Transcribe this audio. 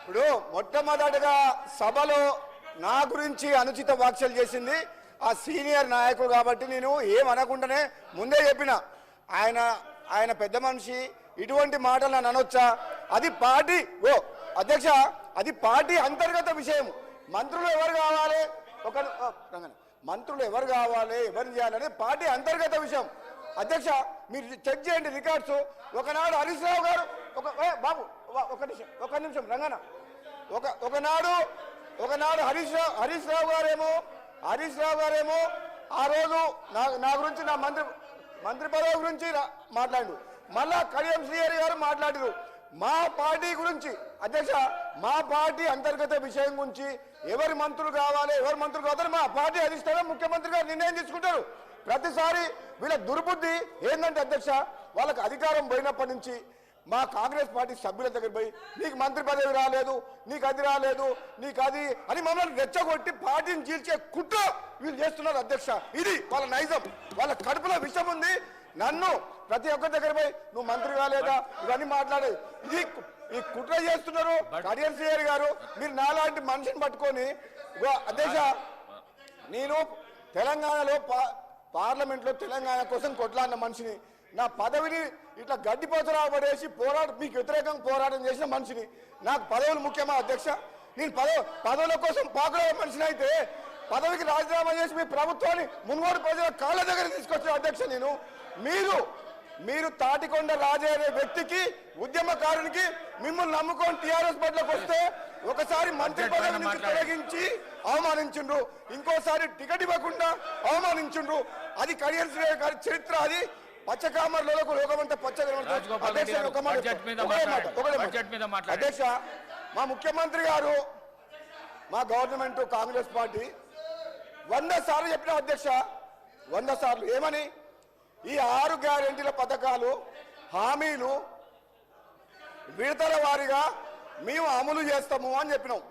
ఇప్పుడు మొట్టమొదటిగా సభలో నా గురించి అనుచిత వ్యాఖ్యలు చేసింది ఆ సీనియర్ నాయకుడు కాబట్టి నేను ఏమనకుండానే ముందే చెప్పిన ఆయన పెద్ద మనిషి ఇటువంటి మాటలు నన్ను అనొచ్చా? అది పార్టీ అధ్యక్ష, అది పార్టీ అంతర్గత విషయం. మంత్రులు ఎవరు కావాలి, మంత్రులు ఎవరు కావాలి, ఎవరు చేయాలని పార్టీ అంతర్గత విషయం. అధ్యక్ష, మీరు చెక్ చేయండి రికార్డ్స్. ఒకనాడు హరీష్ రావు గారు బాబు ఒక నిమిషం రంగన్న, ఒకనాడు హరీష్ రావు గారేమో ఆ రోజు నా గురించి నా మంత్రి పదవి గురించి మాట్లాడు. మళ్ళా కడియం శ్రీహరి గారు మాట్లాడారు మా పార్టీ గురించి. అధ్యక్ష, మా పార్టీ అంతర్గత విషయం గురించి ఎవరి మంత్రులు కావాలి, ఎవరు మంత్రులు కావాలి మా పార్టీ అధిష్టానం ముఖ్యమంత్రి గారు నిర్ణయం తీసుకుంటారు. ప్రతిసారి వీళ్ళ దుర్బుద్ధి ఏంటంటే అధ్యక్ష, వాళ్ళకి అధికారం పోయినప్పటి నుంచి మా కాంగ్రెస్ పార్టీ సభ్యుల దగ్గర పోయి నీకు మంత్రి పదవి రాలేదు, నీకు అది రాలేదు, నీకు అది అని మమ్మల్ని రెచ్చగొట్టి పార్టీని చీల్చే కుట్ర వీళ్ళు చేస్తున్నారు అధ్యక్ష. ఇది వాళ్ళ నైజం, వాళ్ళ కడుపులో విషం ఉంది. నన్ను ప్రతి ఒక్కరి దగ్గర పోయి నువ్వు మంత్రి కాలేదా ఇవన్నీ మాట్లాడేది, ఇది ఈ కుట్ర చేస్తున్నారు. కడియం శ్రీహరి గారు, మీరు నాలాంటి మనిషిని పట్టుకొని అధ్యక్ష, నేను తెలంగాణలో పార్లమెంట్లో తెలంగాణ కోసం కొట్లాడిన మనిషిని, నా పదవిని ఇట్లా గడ్డిపోతలా పడేసి మీకు వ్యతిరేకంగా పోరాటం చేసిన మనిషిని. నాకు పదవులు ముఖ్యమా అధ్యక్ష? నేను పదవుల కోసం పాకులే మనిషిని అయితే పదవికి రాజీనామా చేసి మీ ప్రభుత్వాన్ని మున్గోడు ప్రజల కాళ్ళ దగ్గర తీసుకొచ్చిన అధ్యక్ష నేను. మీరు తాటికొండ రాజే అనే వ్యక్తికి, ఉద్యమకారునికి మిమ్మల్ని నమ్ముకొని టీఆర్ఎస్ బట్లకు వస్తే ఒకసారి మంత్రి పదవి నుంచి తొలగించి అవమానించుండ్రు, ఇంకోసారి టికెట్ ఇవ్వకుండా అవమానించుండ్రు. అది కడియం శ్రీహరి గారి చరిత్ర. అది పచ్చకామర్లకు లోకమంతా అధ్యక్ష, మా ముఖ్యమంత్రి గారు, మా గవర్నమెంట్ కాంగ్రెస్ పార్టీ 100 సార్లు చెప్పిన అధ్యక్ష, 100 సార్లు ఏమని, ఈ 6 గ్యారెంటీల పథకాలు హామీలు విడతల వారీగా మేము అమలు చేస్తాము అని చెప్పినాం.